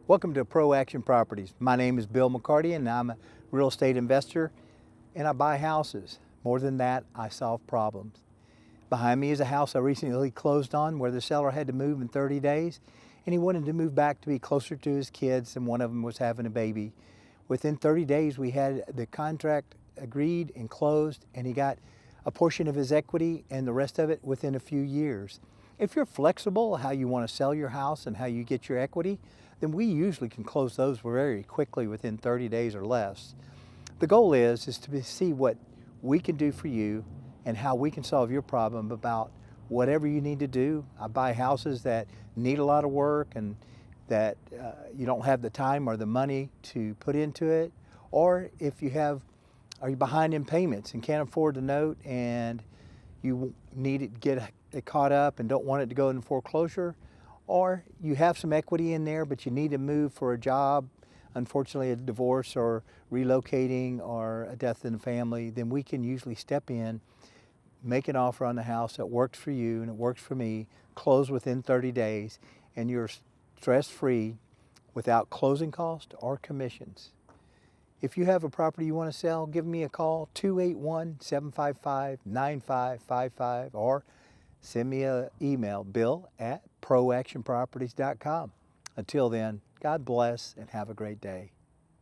Welcome to Pro Action Properties. My name is Bill McCarty and I'm a real estate investor and I buy houses. More than that, I solve problems. Behind me is a house I recently closed on where the seller had to move in 30 days and he wanted to move back to be closer to his kids, and one of them was having a baby. Within 30 days we had the contract agreed and closed, and he got a portion of his equity and the rest of it within a few years. If you're flexible how you want to sell your house and how you get your equity, then we usually can close those very quickly within 30 days or less. The goal is to see what we can do for you and how we can solve your problem about whatever you need to do. I buy houses that need a lot of work and that you don't have the time or the money to put into it, or if are you behind in payments and can't afford the note and you need it to get it caught up and don't want it to go into foreclosure, or you have some equity in there but you need to move for a job, unfortunately a divorce or relocating or a death in the family, then we can usually step in, make an offer on the house that works for you and it works for me, close within 30 days, and you're stress-free without closing costs or commissions. If you have a property you want to sell, give me a call, 281-755-9555, or send me an email, bill@proactionproperties.com. Until then, God bless and have a great day.